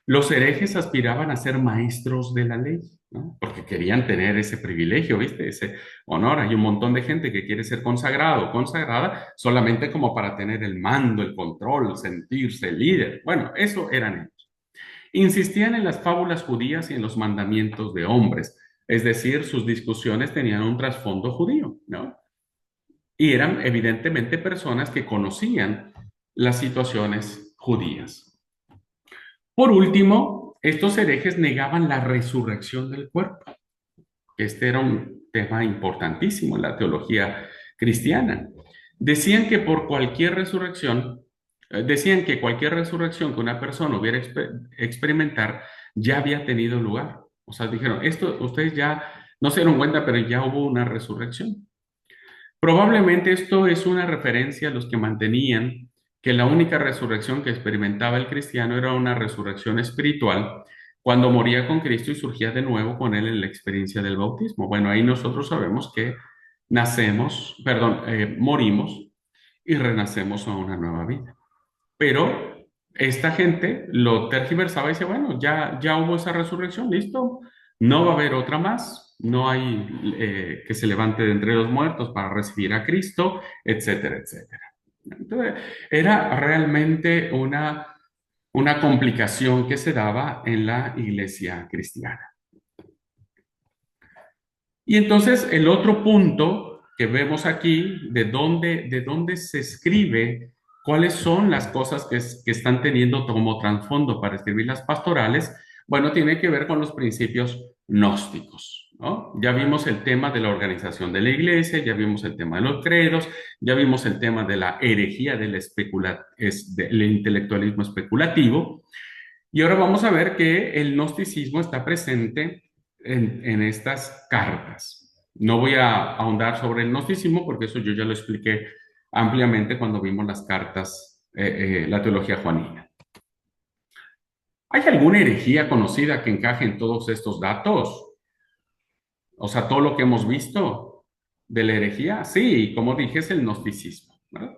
Los herejes aspiraban a ser maestros de la ley, ¿no? Porque querían tener ese privilegio, ¿viste? Ese honor. Hay un montón de gente que quiere ser consagrado o consagrada solamente como para tener el mando, el control, sentirse líder. Bueno, eso eran ellos. Insistían en las fábulas judías y en los mandamientos de hombres, es decir, sus discusiones tenían un trasfondo judío, ¿no? Y eran evidentemente personas que conocían las situaciones judías. Por último, estos herejes negaban la resurrección del cuerpo. Este era un tema importantísimo en la teología cristiana. Decían que por cualquier resurrección, decían que cualquier resurrección que una persona hubiera experimentar ya había tenido lugar. O sea, dijeron, esto ustedes ya no se dieron cuenta, pero ya hubo una resurrección. Probablemente esto es una referencia a los que mantenían que la única resurrección que experimentaba el cristiano era una resurrección espiritual cuando moría con Cristo y surgía de nuevo con él en la experiencia del bautismo. Bueno, ahí nosotros sabemos que morimos y renacemos a una nueva vida. Pero esta gente lo tergiversaba y decía, bueno, ya hubo esa resurrección, listo, no va a haber otra más, no hay que se levante de entre los muertos para recibir a Cristo, etcétera, etcétera. Entonces, era realmente una complicación que se daba en la iglesia cristiana. Y entonces el otro punto que vemos aquí, de dónde se escribe, cuáles son las cosas que están teniendo como trasfondo para escribir las pastorales, bueno, tiene que ver con los principios gnósticos, ¿no? Ya vimos el tema de la organización de la iglesia, ya vimos el tema de los credos, ya vimos el tema de la herejía del intelectualismo especulativo, y ahora vamos a ver que el gnosticismo está presente en estas cartas. No voy a ahondar sobre el gnosticismo porque eso yo ya lo expliqué ampliamente cuando vimos las cartas, la teología juanina. ¿Hay alguna herejía conocida que encaje en todos estos datos? O sea, todo lo que hemos visto de la herejía. Sí, como dije, es el gnosticismo, ¿verdad?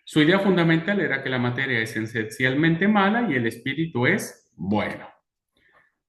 Su idea fundamental era que la materia es esencialmente mala y el espíritu es bueno.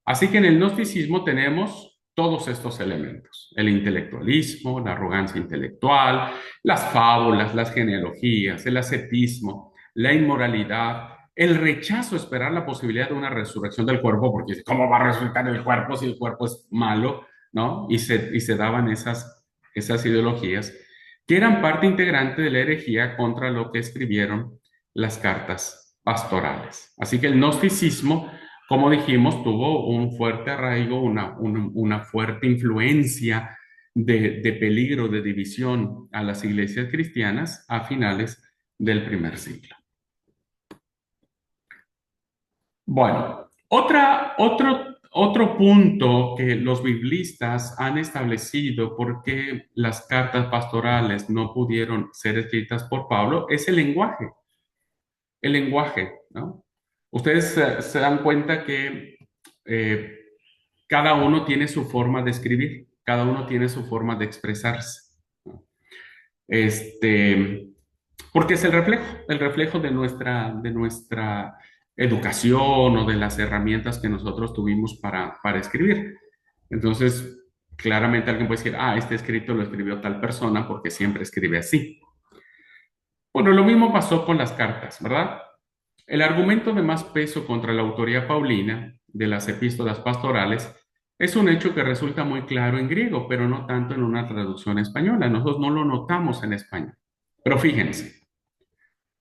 Así que en el gnosticismo tenemos todos estos elementos: el intelectualismo, la arrogancia intelectual, las fábulas, las genealogías, el ascetismo, la inmoralidad, el rechazo a esperar la posibilidad de una resurrección del cuerpo, porque ¿cómo va a resucitar el cuerpo si el cuerpo es malo? ¿No? Y se daban esas ideologías que eran parte integrante de la herejía contra lo que escribieron las cartas pastorales. Así que el gnosticismo, como dijimos, tuvo un fuerte arraigo, una fuerte influencia de peligro, de división a las iglesias cristianas a finales del primer siglo. Bueno, otro punto que los biblistas han establecido por qué las cartas pastorales no pudieron ser escritas por Pablo es el lenguaje. El lenguaje, ¿no? Ustedes se dan cuenta que eh, cada uno tiene su forma de escribir, cada uno tiene su forma de expresarse, ¿no? Porque es el reflejo de nuestra educación o de las herramientas que nosotros tuvimos para escribir. Entonces, claramente alguien puede decir, este escrito lo escribió tal persona porque siempre escribe así. Bueno, lo mismo pasó con las cartas, ¿verdad? El argumento de más peso contra la autoría paulina de las epístolas pastorales es un hecho que resulta muy claro en griego, pero no tanto en una traducción española. Nosotros no lo notamos en español. Pero fíjense,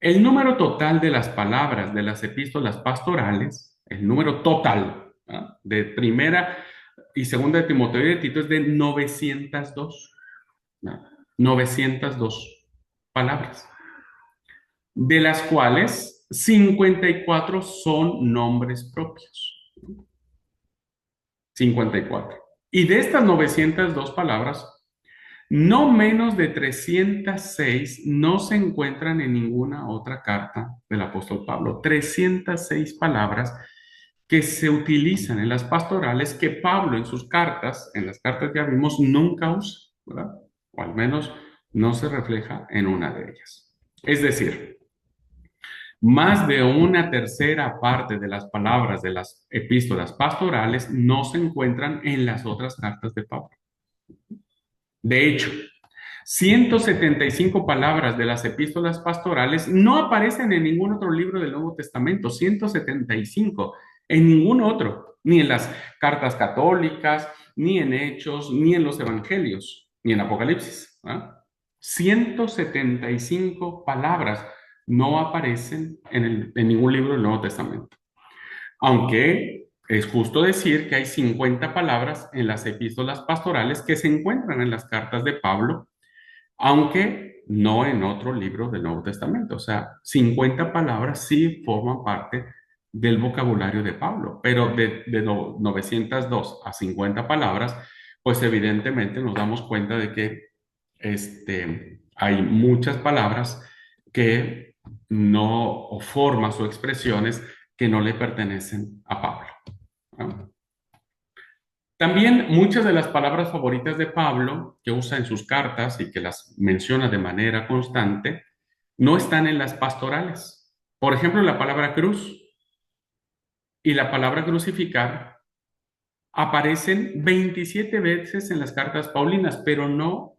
el número total de las palabras de las epístolas pastorales, el número total, ¿ah?, de primera y segunda de Timoteo y de Tito es de 902, ¿no? 902 palabras, de las cuales 54 son nombres propios. 54. Y de estas 902 palabras, no menos de 306 no se encuentran en ninguna otra carta del apóstol Pablo. 306 palabras que se utilizan en las pastorales que Pablo en sus cartas, en las cartas que vimos, nunca usa, ¿verdad? O al menos no se refleja en una de ellas. Es decir, más de una tercera parte de las palabras de las epístolas pastorales no se encuentran en las otras cartas de Pablo. De hecho, 175 palabras de las epístolas pastorales no aparecen en ningún otro libro del Nuevo Testamento. 175 en ningún otro, ni en las cartas católicas, ni en Hechos, ni en los Evangelios, ni en Apocalipsis, ¿eh? 175 palabras no aparecen en ningún libro del Nuevo Testamento. Aunque es justo decir que hay 50 palabras en las epístolas pastorales que se encuentran en las cartas de Pablo, aunque no en otro libro del Nuevo Testamento. O sea, 50 palabras sí forman parte del vocabulario de Pablo, pero de 902 a 50 palabras, pues evidentemente nos damos cuenta de que hay muchas palabras que no, o formas o expresiones que no le pertenecen a Pablo, ¿no? También muchas de las palabras favoritas de Pablo, que usa en sus cartas y que las menciona de manera constante, no están en las pastorales. Por ejemplo, la palabra cruz y la palabra crucificar aparecen 27 veces en las cartas paulinas, pero no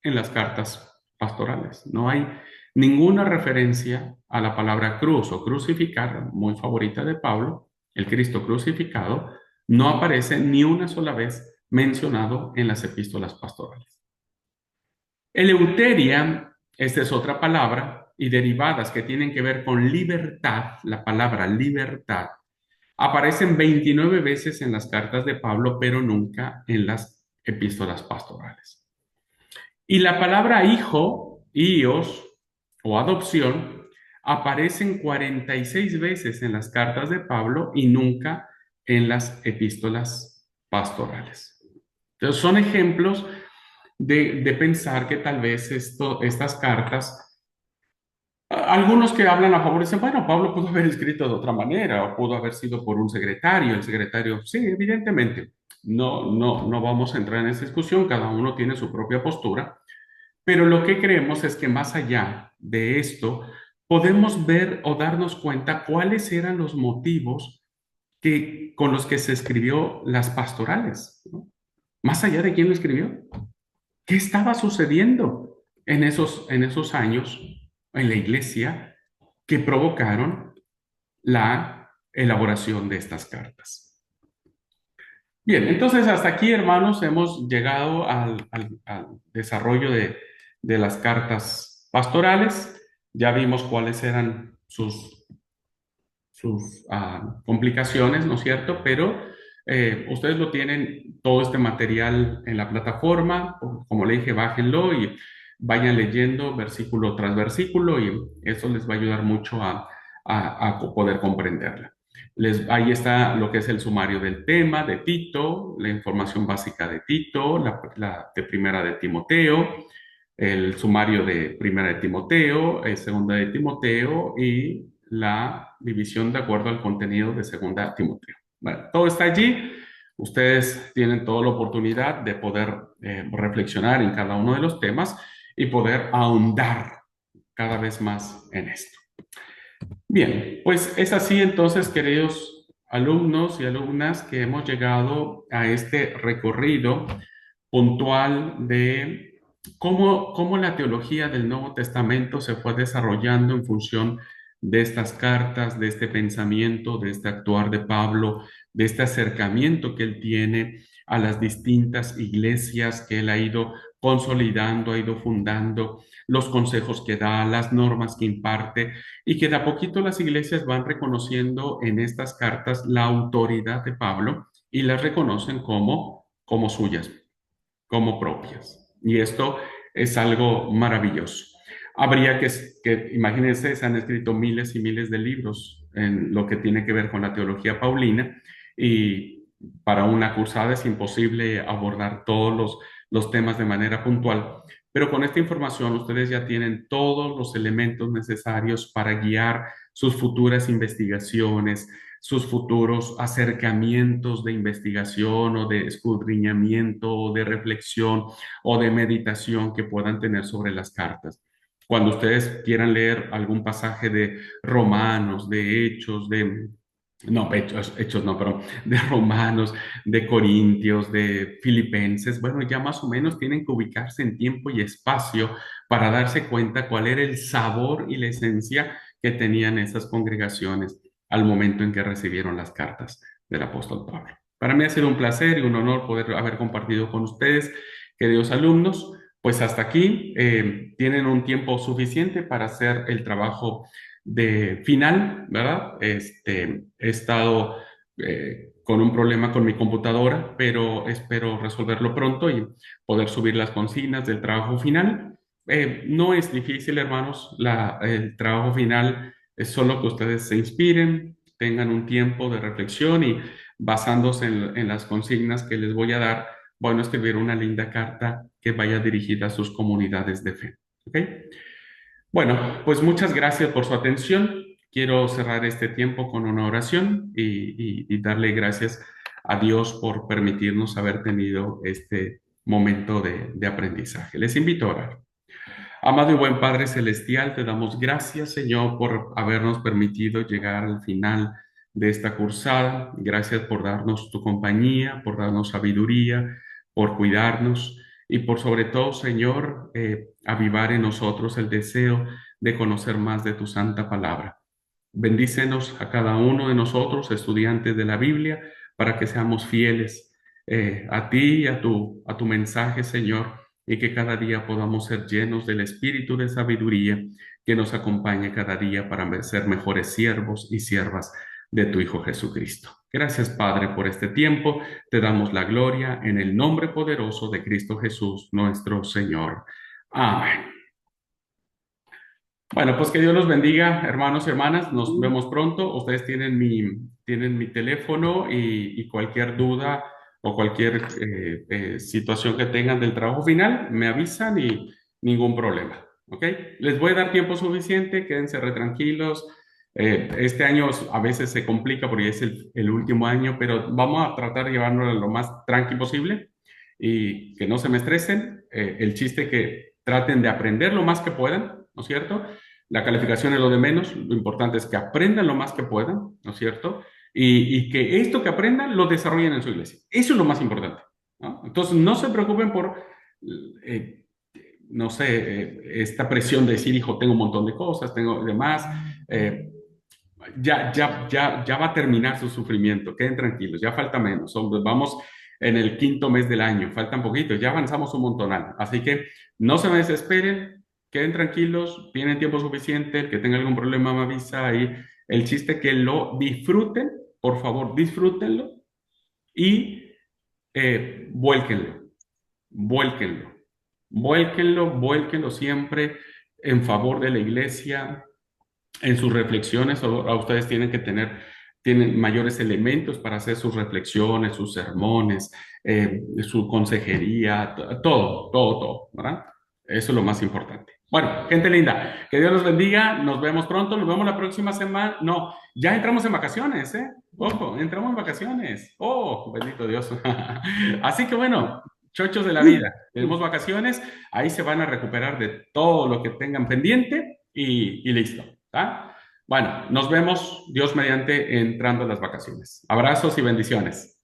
en las cartas pastorales. No hay ninguna referencia a la palabra cruz o crucificar, muy favorita de Pablo, el Cristo crucificado, no aparece ni una sola vez mencionado en las epístolas pastorales. Eleuteria, esta es otra palabra, y derivadas que tienen que ver con libertad, la palabra libertad, aparecen 29 veces en las cartas de Pablo, pero nunca en las epístolas pastorales. Y la palabra hijo, hijos o adopción, aparecen 46 veces en las cartas de Pablo y nunca en las epístolas pastorales. Entonces son ejemplos de pensar que tal vez estas cartas, algunos que hablan a favor dicen, bueno, Pablo pudo haber escrito de otra manera o pudo haber sido por un secretario, el secretario, sí, evidentemente, no vamos a entrar en esa discusión, cada uno tiene su propia postura, pero lo que creemos es que más allá de esto, podemos ver o darnos cuenta cuáles eran los motivos con los que se escribió las pastorales, ¿no? Más allá de quién lo escribió. ¿Qué estaba sucediendo en esos años en la iglesia que provocaron la elaboración de estas cartas? Bien, entonces hasta aquí, hermanos, hemos llegado al desarrollo de las cartas pastorales. Ya vimos cuáles eran sus complicaciones, ¿no es cierto? Pero ustedes lo tienen todo este material en la plataforma, como le dije, bájenlo y vayan leyendo versículo tras versículo y eso les va a ayudar mucho a poder comprenderla. Ahí está lo que es el sumario del tema de Tito, la información básica de Tito, la de primera de Timoteo, el sumario de Primera de Timoteo, Segunda de Timoteo y la división de acuerdo al contenido de Segunda de Timoteo. Bueno, todo está allí. Ustedes tienen toda la oportunidad de poder reflexionar en cada uno de los temas y poder ahondar cada vez más en esto. Bien, pues es así entonces, queridos alumnos y alumnas, que hemos llegado a este recorrido puntual de cómo la teología del Nuevo Testamento se fue desarrollando en función de estas cartas, de este pensamiento, de este actuar de Pablo, de este acercamiento que él tiene a las distintas iglesias que él ha ido consolidando, ha ido fundando, los consejos que da, las normas que imparte, y que de a poquito las iglesias van reconociendo en estas cartas la autoridad de Pablo y las reconocen como suyas, como propias. Y esto es algo maravilloso. Habría imagínense, se han escrito miles y miles de libros en lo que tiene que ver con la teología paulina y para una cursada es imposible abordar todos los temas de manera puntual, pero con esta información ustedes ya tienen todos los elementos necesarios para guiar sus futuras investigaciones, sus futuros acercamientos de investigación o de escudriñamiento o de reflexión o de meditación que puedan tener sobre las cartas. Cuando ustedes quieran leer algún pasaje de Romanos, de Hechos, no, hechos no, pero de Romanos, de Corintios, de Filipenses, bueno, ya más o menos tienen que ubicarse en tiempo y espacio para darse cuenta cuál era el sabor y la esencia que tenían esas congregaciones al momento en que recibieron las cartas del apóstol Pablo. Para mí ha sido un placer y un honor poder haber compartido con ustedes, queridos alumnos. Pues hasta aquí tienen un tiempo suficiente para hacer el trabajo de final, ¿verdad? He estado con un problema con mi computadora, pero espero resolverlo pronto y poder subir las consignas del trabajo final. No es difícil, hermanos, el trabajo final es solo que ustedes se inspiren, tengan un tiempo de reflexión y basándose en las consignas que les voy a dar, bueno, escribir una linda carta que vaya dirigida a sus comunidades de fe. ¿Ok? Bueno, pues muchas gracias por su atención. Quiero cerrar este tiempo con una oración y darle gracias a Dios por permitirnos haber tenido este momento de aprendizaje. Les invito a orar. Amado y buen Padre Celestial, te damos gracias, Señor, por habernos permitido llegar al final de esta cursada. Gracias por darnos tu compañía, por darnos sabiduría, por cuidarnos y por sobre todo, Señor, avivar en nosotros el deseo de conocer más de tu santa palabra. Bendícenos a cada uno de nosotros, estudiantes de la Biblia, para que seamos fieles a ti y a tu mensaje, Señor, y que cada día podamos ser llenos del espíritu de sabiduría que nos acompañe cada día para ser mejores siervos y siervas de tu Hijo Jesucristo. Gracias, Padre, por este tiempo. Te damos la gloria en el nombre poderoso de Cristo Jesús, nuestro Señor. Amén. Bueno, pues que Dios los bendiga, hermanos y hermanas. Nos vemos pronto. Ustedes tienen mi teléfono y cualquier duda o cualquier situación que tengan del trabajo final, me avisan y ningún problema. ¿Ok? Les voy a dar tiempo suficiente, quédense re tranquilos. Este año a veces se complica porque es el último año, pero vamos a tratar de llevarlo lo más tranqui posible y que no se me estresen. El chiste es que traten de aprender lo más que puedan, ¿no es cierto? La calificación es lo de menos, lo importante es que aprendan lo más que puedan, ¿no es cierto? Y que esto que aprendan lo desarrollen en su iglesia. Eso es lo más importante, ¿no? Entonces, no se preocupen por, eh, no sé, esta presión de decir, hijo, tengo un montón de cosas, tengo demás. eh, ya va a terminar su sufrimiento, queden tranquilos, ya falta menos, hombre, vamos en el quinto mes del año, faltan poquitos, ya avanzamos un montonal, así que no se me desesperen, queden tranquilos, tienen tiempo suficiente, el que tenga algún problema me avisa ahí, el chiste es que lo disfruten, por favor, disfrútenlo y vuélquenlo, vuélquenlo, vuélquenlo siempre en favor de la iglesia, en sus reflexiones, a ustedes tienen mayores elementos para hacer sus reflexiones, sus sermones, su consejería, todo, ¿verdad? Eso es lo más importante. Bueno, gente linda, que Dios los bendiga, nos vemos pronto, nos vemos la próxima semana. No, ya entramos en vacaciones, ¿eh? Ojo, entramos en vacaciones. Oh, bendito Dios. Así que bueno, chochos de la vida, tenemos vacaciones, ahí se van a recuperar de todo lo que tengan pendiente y listo. ¿Ah? Bueno, nos vemos, Dios mediante, entrando a las vacaciones. Abrazos y bendiciones.